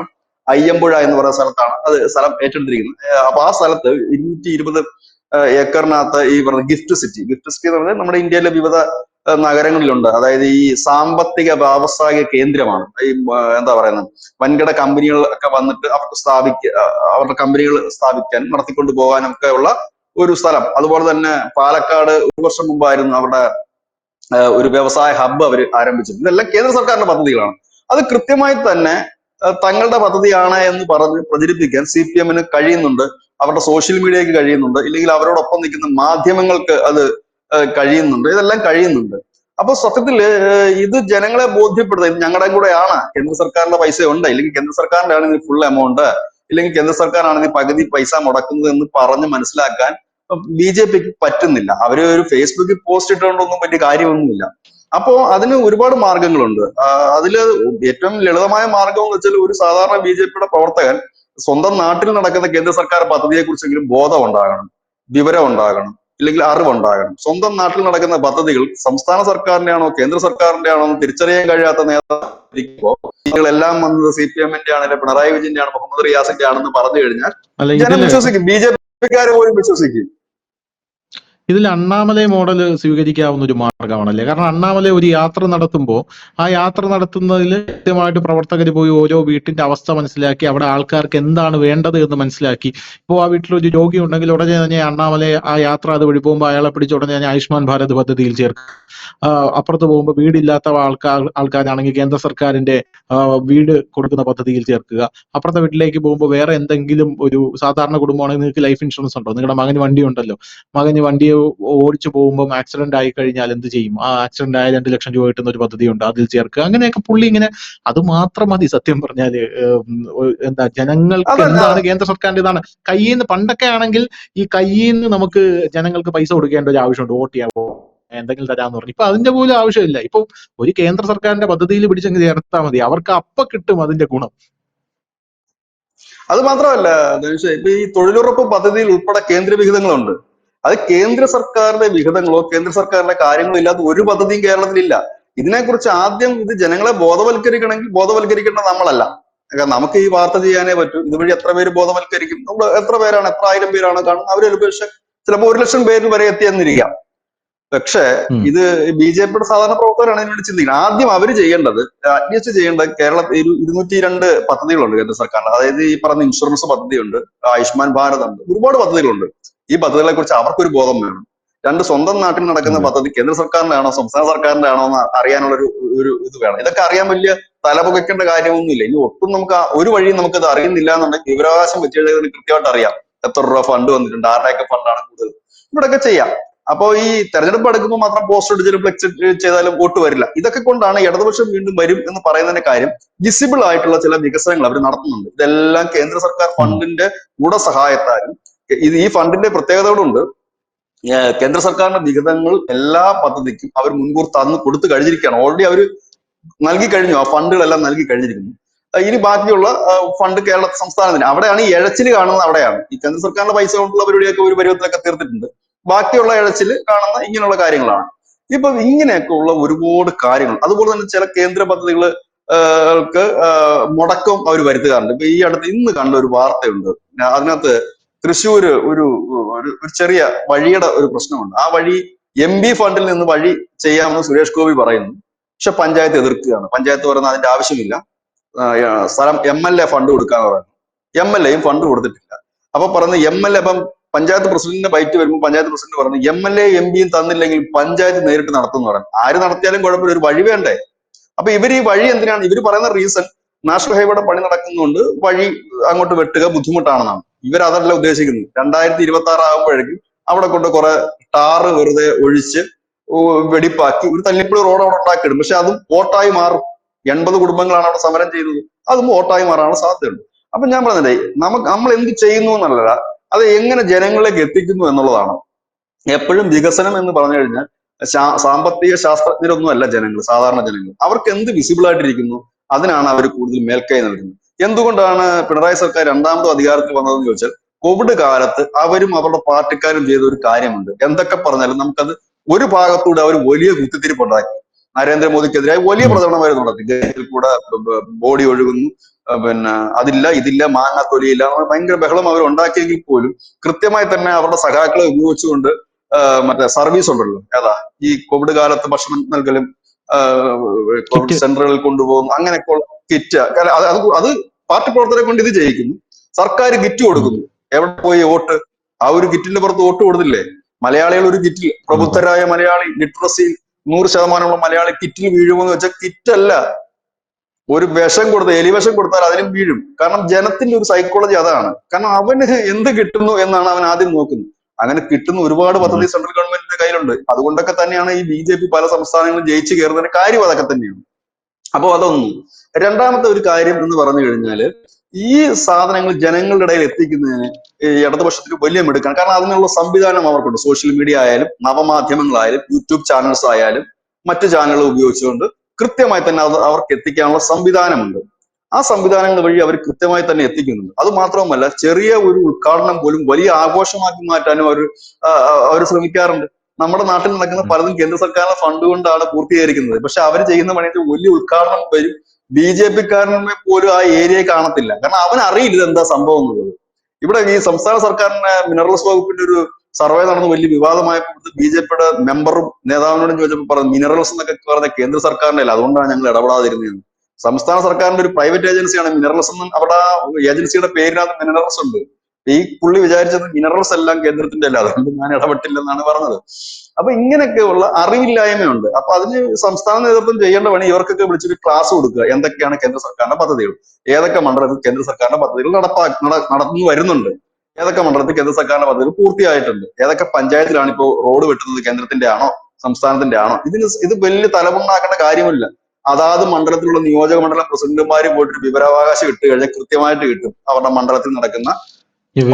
അയ്യമ്പുഴ എന്ന് പറയുന്ന സ്ഥലത്താണ് അത് സ്ഥലം ഏറ്റെടുത്തിരിക്കുന്നത്. അപ്പൊ ആ സ്ഥലത്ത് 220 ഏക്കറിനകത്ത് ഈ പറഞ്ഞ ഗിഫ്റ്റ് സിറ്റി എന്ന് പറഞ്ഞാൽ നമ്മുടെ ഇന്ത്യയിലെ വിവിധ നഗരങ്ങളിലുണ്ട്. അതായത് ഈ സാമ്പത്തിക വ്യാവസായിക കേന്ദ്രമാണ്. ഈ എന്താ പറയുന്നത്, വൻകിട കമ്പനികൾ ഒക്കെ വന്നിട്ട് അവർക്ക് അവരുടെ കമ്പനികൾ സ്ഥാപിക്കാൻ നടത്തിക്കൊണ്ട് പോകാനും ഒക്കെ ഉള്ള ഒരു സ്ഥലം. അതുപോലെ തന്നെ പാലക്കാട് ഒരു വർഷം മുമ്പായിരുന്നു അവിടെ ഒരു വ്യവസായ ഹബ്ബ് അവർ ആരംഭിച്ചത്. ഇതെല്ലാം കേന്ദ്ര സർക്കാരിന്റെ പദ്ധതികളാണ്. അത് കൃത്യമായി തന്നെ തങ്ങളുടെ പദ്ധതിയാണ് എന്ന് പറഞ്ഞ് പ്രചരിപ്പിക്കാൻ CPM-ന് കഴിയുന്നുണ്ട്. അവരുടെ സോഷ്യൽ മീഡിയക്ക് കഴിയുന്നുണ്ട്, ഇല്ലെങ്കിൽ അവരോടൊപ്പം നിൽക്കുന്ന മാധ്യമങ്ങൾക്ക് അത് കഴിയുന്നുണ്ട്. ഇതെല്ലാം കഴിയുന്നുണ്ട്. അപ്പൊ സത്യത്തില് ഇത് ജനങ്ങളെ ബോധ്യപ്പെടുത്തുക, ഇത് ഞങ്ങളുടെ കൂടെയാണ്, കേന്ദ്ര സർക്കാരിന്റെ പൈസ ഉണ്ട്, ഇല്ലെങ്കിൽ കേന്ദ്ര സർക്കാരിന്റെ ആണ് ഇത് ഫുൾ എമൗണ്ട്, ഇല്ലെങ്കിൽ കേന്ദ്ര സർക്കാരാണ് ഇത് പകുതി പൈസ മുടക്കുന്നത് എന്ന് പറഞ്ഞ് മനസ്സിലാക്കാൻ BJPക്ക് പറ്റുന്നില്ല. അവര് ഒരു ഫേസ്ബുക്കിൽ പോസ്റ്റ് ഇട്ടുകൊണ്ടൊന്നും വലിയ കാര്യമൊന്നുമില്ല. അപ്പോ അതിന് ഒരുപാട് മാർഗങ്ങളുണ്ട്. അതില് ഏറ്റവും ലളിതമായ മാർഗം എന്ന് വെച്ചാൽ ഒരു സാധാരണ BJPയുടെ പ്രവർത്തകൻ സ്വന്തം നാട്ടിൽ നടക്കുന്ന കേന്ദ്ര സർക്കാർ പദ്ധതിയെ കുറിച്ചെങ്കിലും ബോധം ഉണ്ടാകണം, വിവരം ഉണ്ടാകണം, ഇല്ലെങ്കിൽ അറിവുണ്ടാകണം. സ്വന്തം നാട്ടിൽ നടക്കുന്ന പദ്ധതികൾ സംസ്ഥാന സർക്കാരിന്റെ ആണോ കേന്ദ്ര സർക്കാരിന്റെ ആണോ എന്ന് തിരിച്ചറിയാൻ കഴിയാത്ത നേതാക്കൾ എല്ലാം വന്നത് CPM-ന്റെ ആണ്, പിണറായി വിജയന്റെ ആണ്, മുഹമ്മദ് റിയാസിന്റെ ആണെന്ന് പറഞ്ഞു കഴിഞ്ഞാൽ ജനം വിശ്വസിക്കും, BJPക്കാര് പോലും വിശ്വസിക്കും. ഇതിൽ അണ്ണാമലൈ മോഡൽ സ്വീകരിക്കാവുന്ന ഒരു മാർഗമാണല്ലേ? കാരണം അണ്ണാമലൈ ഒരു യാത്ര നടത്തുമ്പോൾ ആ യാത്ര നടത്തുന്നതിൽ കൃത്യമായിട്ട് പ്രവർത്തകർ പോയി ഓരോ വീട്ടിന്റെ അവസ്ഥ മനസ്സിലാക്കി അവിടെ ആൾക്കാർക്ക് എന്താണ് വേണ്ടത് എന്ന് മനസ്സിലാക്കി. ഇപ്പോൾ ആ വീട്ടിൽ ഒരു രോഗി ഉണ്ടെങ്കിൽ ഉടനെ തന്നെ അണ്ണാമലൈ ആ യാത്ര അത് വഴി പോകുമ്പോൾ അയാളെ പിടിച്ച് ഉടനെ തന്നെ ആയുഷ്മാൻ ഭാരത് പദ്ധതിയിൽ ചേർക്കും. അപ്പുറത്ത് പോകുമ്പോൾ വീടില്ലാത്ത ആൾക്കാരാണെങ്കിൽ കേന്ദ്ര സർക്കാരിന്റെ വീട് കൊടുക്കുന്ന പദ്ധതിയിൽ ചേർക്കുക. അപ്പുറത്തെ വീട്ടിലേക്ക് പോകുമ്പോൾ വേറെ എന്തെങ്കിലും ഒരു സാധാരണ കുടുംബമാണെങ്കിൽ നിങ്ങൾക്ക് ലൈഫ് ഇൻഷുറൻസ് ഉണ്ടോ? നിങ്ങളുടെ മകന് വണ്ടി ഉണ്ടല്ലോ, മകന് വണ്ടിയെ ഓടിച്ചു പോകുമ്പോൾ ആക്സിഡന്റ് ആയി കഴിഞ്ഞാൽ എന്ത് ചെയ്യും? ആ ആക്സിഡന്റ് ആയ 2 ലക്ഷം രൂപ കിട്ടുന്ന ഒരു പദ്ധതിയുണ്ട്, അതിൽ ചേർക്കുക. അങ്ങനെയൊക്കെ പുള്ളി ഇങ്ങനെ അത് മാത്രം മതി സത്യം പറഞ്ഞാല്. എന്താ ജനങ്ങൾക്ക് എന്താണ് കേന്ദ്ര സർക്കാരിന്റെ ഇതാണ് കയ്യിൽ നിന്ന്. പണ്ടൊക്കെ ആണെങ്കിൽ ഈ കയ്യിൽ നിന്ന് നമുക്ക് ജനങ്ങൾക്ക് പൈസ കൊടുക്കേണ്ട ഒരു ആവശ്യമുണ്ട്, വോട്ട് ചെയ്യാവോ എന്തെങ്കിലും തരാന്ന് പറഞ്ഞു. ഇപ്പൊ അതിന്റെ പോലും ആവശ്യമില്ല. ഇപ്പൊ ഒരു കേന്ദ്ര സർക്കാരിന്റെ പദ്ധതിയിൽ പിടിച്ചെങ്കിൽ ചേർത്താൽ മതി, അവർക്ക് അപ്പൊ കിട്ടും അതിന്റെ ഗുണം. അത് മാത്രമല്ല ഇപ്പൊ ഈ തൊഴിലുറപ്പ് പദ്ധതിയിൽ ഉൾപ്പെടെ കേന്ദ്ര വിഹിതങ്ങളുണ്ട്. അത് കേന്ദ്ര സർക്കാരിന്റെ വിഹിതങ്ങളോ കേന്ദ്ര സർക്കാരിന്റെ കാര്യങ്ങളോ ഇല്ലാത്ത ഒരു പദ്ധതിയും കേരളത്തിലില്ല. ഇതിനെക്കുറിച്ച് ആദ്യം ഇത് ജനങ്ങളെ ബോധവൽക്കരിക്കണമെങ്കിൽ ബോധവൽക്കരിക്കേണ്ട നമ്മളല്ല. നമുക്ക് ഈ വാർത്ത ചെയ്യാനേ പറ്റൂ. ഇതുവഴി എത്ര പേര് ബോധവൽക്കരിക്കും? നമ്മൾ എത്ര പേരാണ്, എത്ര ആയിരം പേരാണ് കാണുന്നത്? അവർ ചിലപ്പോൾ 1 ലക്ഷം പേരിൽ വരെ എത്തിയെന്നിരിക്കാം. പക്ഷെ ഇത് BJPയുടെ സാധാരണ പ്രവർത്തകരാണ് ഇതിനുവേണ്ടി ചിന്തിക്കുന്നത്. ആദ്യം അവർ ചെയ്യേണ്ടത്, അറ്റ്ലീസ്റ്റ് ചെയ്യേണ്ടത്, കേരളത്തിൽ 202 പദ്ധതികളുണ്ട് കേന്ദ്ര സർക്കാരിന്. അതായത് ഈ പറഞ്ഞ ഇൻഷുറൻസ് പദ്ധതിയുണ്ട്, ആയുഷ്മാൻ ഭാരത് ഉണ്ട്, ഒരുപാട് പദ്ധതികളുണ്ട്. ഈ പദ്ധതികളെ കുറിച്ച് അവർക്കൊരു ബോധം വേണം. രണ്ട്, സ്വന്തം നാട്ടിൽ നടക്കുന്ന പദ്ധതി കേന്ദ്ര സർക്കാരിന്റെ ആണോ സംസ്ഥാന സർക്കാരിന്റെ ആണോ എന്ന് അറിയാനുള്ള ഒരു ഇത് വേണം. ഇതൊക്കെ അറിയാൻ വലിയ തലപുകയ്ക്കേണ്ട കാര്യമൊന്നുമില്ല. ഇനി ഒട്ടും നമുക്ക് ഒരു വഴിയും നമുക്കത് അറിയുന്നില്ല എന്നുണ്ടെങ്കിൽ വിവരാവകാശം വെച്ചുകഴിഞ്ഞാൽ കൃത്യമായിട്ട് അറിയാം എത്ര രൂപ ഫണ്ട് വന്നിട്ടുണ്ട്, ആരുടെയൊക്കെ ഫണ്ടാണ് കൂടുതൽ, ഇവിടെയൊക്കെ ചെയ്യാം. അപ്പോ ഈ തെരഞ്ഞെടുപ്പ് എടുക്കുമ്പോൾ മാത്രം പോസ്റ്റർ അടിച്ചാലും ഫ്ലെക്സ് ചെയ്താലും വോട്ട് വരില്ല. ഇതൊക്കെ കൊണ്ടാണ് ഇടതുപക്ഷം വീണ്ടും വരും എന്ന് പറയുന്നതിന്റെ കാര്യം. വിസിബിൾ ആയിട്ടുള്ള ചില വികസനങ്ങൾ അവർ നടത്തുന്നുണ്ട്. ഇതെല്ലാം കേന്ദ്ര സർക്കാർ ഫണ്ടിന്റെ കൂടെ സഹായത്താലും ഈ ഫണ്ടിന്റെ പ്രത്യേകതകളുണ്ട്. കേന്ദ്ര സർക്കാരിന്റെ വിഹിതങ്ങൾ എല്ലാ പദ്ധതിക്കും അവർ മുൻകൂർ തന്ന് കൊടുത്തു കഴിഞ്ഞിരിക്കുകയാണ്. ഓൾറെഡി അവർ നൽകി കഴിഞ്ഞു, ആ ഫണ്ടുകളെല്ലാം നൽകി കഴിഞ്ഞിരിക്കുന്നു. ഇനി ബാക്കിയുള്ള ഫണ്ട് കേരള സംസ്ഥാനത്തിന്, അവിടെയാണ് ഈ ഇഴച്ചിൽ കാണുന്നത്. അവിടെയാണ് ഈ കേന്ദ്ര സർക്കാരിന്റെ പൈസ കൊണ്ടുള്ള പരിപാടിയൊക്കെ ഒരു പരുവത്തിലൊക്കെ തീർത്തിട്ടുണ്ട്. ബാക്കിയുള്ള ഇഴച്ചിൽ കാണുന്ന ഇങ്ങനെയുള്ള കാര്യങ്ങളാണ്. ഇപ്പൊ ഇങ്ങനെയൊക്കെ ഉള്ള ഒരുപാട് കാര്യങ്ങൾ. അതുപോലെ തന്നെ ചില കേന്ദ്ര പദ്ധതികള് മുടക്കം അവർ വരുത്തുകാറുണ്ട്. ഇപ്പൊ ഈ അടുത്ത് ഇന്ന് കണ്ട ഒരു വാർത്തയുണ്ട്. അതിനകത്ത് തൃശ്ശൂര് ഒരു ചെറിയ വഴിയുടെ ഒരു പ്രശ്നമുണ്ട്. ആ വഴി MP ഫണ്ടിൽ നിന്ന് വഴി ചെയ്യാമെന്ന് സുരേഷ് ഗോപി പറയുന്നു. പക്ഷെ പഞ്ചായത്ത് എതിർക്കുകയാണ്. പഞ്ചായത്ത് പറയുന്നത് അതിന്റെ ആവശ്യമില്ല, സ്ഥലം MLA ഫണ്ട് കൊടുക്കാന്ന് പറയുന്നു. MLAയും ഫണ്ട് കൊടുത്തിട്ടില്ല. അപ്പൊ പറയുന്നത് MLA, അപ്പം പഞ്ചായത്ത് പ്രസിഡന്റിന്റെ ബൈറ്റ് വരുമ്പോൾ പഞ്ചായത്ത് പ്രസിഡന്റ് പറഞ്ഞു MLA MPയും തന്നില്ലെങ്കിൽ പഞ്ചായത്ത് നേരിട്ട് നടത്തും എന്ന് പറഞ്ഞു. ആര് നടത്തിയാലും കുഴപ്പമില്ല, ഒരു വഴി വേണ്ടേ? അപ്പൊ ഇവർ ഈ വഴി എന്തിനാണ് ഇവർ പറയുന്ന റീസൺ? നാഷണൽ ഹൈവേയുടെ പണി നടക്കുന്നതുകൊണ്ട് വഴി അങ്ങോട്ട് വെട്ടുക ബുദ്ധിമുട്ടാണെന്നാണ്. ഇവരതല്ല ഉദ്ദേശിക്കുന്നത്. 2026 ആകുമ്പോഴേക്കും അവിടെ കൊണ്ട് കുറെ ടാറ് വെറുതെ ഒഴിച്ച് വെടിപ്പാക്കി ഒരു തല്ലിപ്പുള്ളി റോഡ് അവിടെ ഉണ്ടാക്കിയിടും. പക്ഷെ അതും വോട്ടായി മാറും. 80 കുടുംബങ്ങളാണ് അവിടെ സമരം ചെയ്തത്. അതും വോട്ടായി മാറാനുള്ള സാധ്യതയുണ്ട്. അപ്പൊ ഞാൻ പറഞ്ഞില്ലേ, നമ്മൾ എന്ത് ചെയ്യുന്നു എന്നല്ല, അത് എങ്ങനെ ജനങ്ങളിലേക്ക് എത്തിക്കുന്നു എന്നുള്ളതാണ്. എപ്പോഴും വികസനം എന്ന് പറഞ്ഞു കഴിഞ്ഞാൽ സാമ്പത്തിക ശാസ്ത്രജ്ഞരൊന്നും അല്ല ജനങ്ങൾ, സാധാരണ ജനങ്ങൾ. അവർക്ക് എന്ത് വിസിബിൾ ആയിട്ടിരിക്കുന്നു അതിനാണ് അവർ കൂടുതൽ മേൽക്കൈ നൽകുന്നത്. എന്തുകൊണ്ടാണ് പിണറായി സർക്കാർ രണ്ടാമതും അധികാരത്തിൽ വന്നതെന്ന് ചോദിച്ചാൽ, കോവിഡ് കാലത്ത് അവരും അവരുടെ പാർട്ടിക്കാരും ചെയ്ത ഒരു കാര്യമുണ്ട്. എന്തൊക്കെ പറഞ്ഞാലും നമുക്കത് ഒരു ഭാഗത്തൂടെ അവർ വലിയ കുത്തിത്തിരിപ്പുണ്ടാക്കി. നരേന്ദ്രമോദിക്കെതിരായി വലിയ പ്രചരണമായിരുന്നു നടത്തി. ജയിലിൽ കൂടെ ബോഡി ഒഴുകുന്നു, പിന്നെ അതില്ല ഇതില്ല, മാങ്ങ തൊലിയില്ല, ഭയങ്കര ബഹളം അവർ ഉണ്ടാക്കിയെങ്കിൽ പോലും കൃത്യമായി തന്നെ അവരുടെ സഖാക്കളെ ഉപയോഗിച്ചുകൊണ്ട് മറ്റേ സർവീസ് ഉണ്ടല്ലോ, ഏതാ ഈ കോവിഡ് കാലത്ത് ഭക്ഷണം നൽകലും കോവിഡ് സെന്ററുകളിൽ കൊണ്ടുപോകുന്നു, അങ്ങനെയൊക്കെ കിറ്റ്, അത് പാർട്ടി പ്രവർത്തകരെ കൊണ്ട് ഇത് ചെയ്യിക്കുന്നു. സർക്കാർ കിറ്റ് കൊടുക്കുന്നു. എവിടെ പോയി വോട്ട്? ആ ഒരു കിറ്റിന്റെ പുറത്ത് വോട്ട് കൊടുത്തില്ലേ? മലയാളികൾ ഒരു കിറ്റിൽ, പ്രബുദ്ധരായ മലയാളി, ലിറ്ററസി 100% മലയാളി കിറ്റിൽ വീഴുമെന്ന് വെച്ചാൽ കിറ്റല്ല, ഒരു വിഷം കൊടുത്ത, എലിവിഷം കൊടുത്താൽ അതിലും വീഴും. കാരണം ജനത്തിന്റെ ഒരു സൈക്കോളജി അതാണ്. കാരണം അവന് എന്ത് കിട്ടുന്നു എന്നാണ് അവൻ ആദ്യം നോക്കുന്നത്. അങ്ങനെ കിട്ടുന്ന ഒരുപാട് പദ്ധതി സെൻട്രൽ ഗവൺമെന്റിന്റെ കയ്യിലുണ്ട്. അതുകൊണ്ടൊക്കെ തന്നെയാണ് ഈ BJP പല സംസ്ഥാനങ്ങളും ജയിച്ചു കയറുന്നതിന്റെ കാര്യം അതൊക്കെ തന്നെയാണ്. അപ്പോൾ അതൊന്നും. രണ്ടാമത്തെ ഒരു കാര്യം എന്ന് പറഞ്ഞു കഴിഞ്ഞാല്, ഈ സാധനങ്ങൾ ജനങ്ങളുടെ ഇടയിൽ എത്തിക്കുന്നതിന് ഈ ഇടതുപക്ഷത്തിന് വലിയ മിടുക്കാണ്. കാരണം അതിനുള്ള സംവിധാനം അവർക്കുണ്ട്. സോഷ്യൽ മീഡിയ ആയാലും നവമാധ്യമങ്ങളായാലും യൂട്യൂബ് ചാനൽസ് ആയാലും മറ്റു ചാനലുകൾ ഉപയോഗിച്ചുകൊണ്ട് കൃത്യമായി തന്നെ അത് അവർക്ക് എത്തിക്കാനുള്ള സംവിധാനമുണ്ട്. ആ സംവിധാനങ്ങൾ വഴി അവർ കൃത്യമായി തന്നെ എത്തിക്കുന്നുണ്ട്. അത് മാത്രവുമല്ല, ചെറിയ ഒരു ഉദ്ഘാടനം പോലും വലിയ ആഘോഷമാക്കി മാറ്റാനും അവർ ശ്രമിക്കാറുണ്ട്. നമ്മുടെ നാട്ടിൽ നടക്കുന്ന പലതും കേന്ദ്ര സർക്കാരിന്റെ ഫണ്ട് കൊണ്ടാണ് പൂർത്തീകരിക്കുന്നത്. പക്ഷെ അവർ ചെയ്യുന്ന പണിക്ക് വലിയ ഉദ്ഘാടനം വരും. BJP-കാരനെ പോലും ആ ഏരിയയെ കാണത്തില്ല. കാരണം അവൻ അറിയില്ല ഇതെന്താ സംഭവം എന്നുള്ളത്. ഇവിടെ ഈ സംസ്ഥാന സർക്കാരിന്റെ മിനറൽസ് വകുപ്പിന്റെ ഒരു സർവേ നടന്ന് വലിയ വിവാദമായപ്പോൾ BJP-യുടെ മെമ്പറും നേതാവിനോടും ചോദിച്ചപ്പോൾ പറഞ്ഞു, മിനറൽസ് എന്നൊക്കെ പറഞ്ഞ കേന്ദ്ര സർക്കാരിന്റെ അല്ല, അതുകൊണ്ടാണ് ഞങ്ങൾ ഇടപെടാതിരുന്നത്. സംസ്ഥാന സർക്കാരിന്റെ ഒരു പ്രൈവറ്റ് ഏജൻസിയാണ് മിനറൽസ് എന്ന്. അവിടെ ഏജൻസിയുടെ പേരിനകത്ത് മിനറൽസ് ഉണ്ട്. ഈ പുള്ളി വിചാരിച്ചത് മിനറൽസ് എല്ലാം കേന്ദ്രത്തിന്റെ അല്ല, അതുകൊണ്ട് ഞാൻ ഇടപെട്ടില്ലെന്നാണ് പറഞ്ഞത്. അപ്പൊ ഇങ്ങനെയൊക്കെയുള്ള അറിവില്ലായ്മയുണ്ട്. അപ്പൊ അതിന് സംസ്ഥാന നേതൃത്വം ചെയ്യേണ്ട പണി ഇവർക്കൊക്കെ വിളിച്ചൊരു ക്ലാസ് കൊടുക്കുക. എന്തൊക്കെയാണ് കേന്ദ്ര സർക്കാരിന്റെ പദ്ധതികൾ, ഏതൊക്കെ മണ്ഡലത്തിൽ കേന്ദ്ര സർക്കാരിന്റെ പദ്ധതികൾ നടന്നു വരുന്നുണ്ട്, ഏതൊക്കെ മണ്ഡലത്തിൽ കേന്ദ്ര സർക്കാരിന്റെ പദ്ധതികൾ പൂർത്തിയായിട്ടുണ്ട്, ഏതൊക്കെ പഞ്ചായത്തിലാണ് ഇപ്പോൾ റോഡ് വെട്ടുന്നത് കേന്ദ്രത്തിന്റെ ആണോ സംസ്ഥാനത്തിന്റെ ആണോ. ഇത് വലിയ തലമുണ്ടാക്കേണ്ട കാര്യമില്ല. അതാത് മണ്ഡലത്തിലുള്ള നിയോജക മണ്ഡലം പ്രസിഡന്റുമാര് പോയിട്ട് വിവരാവകാശം ഇട്ട് കഴിഞ്ഞാൽ കൃത്യമായിട്ട് കിട്ടും അവരുടെ മണ്ഡലത്തിൽ നടക്കുന്ന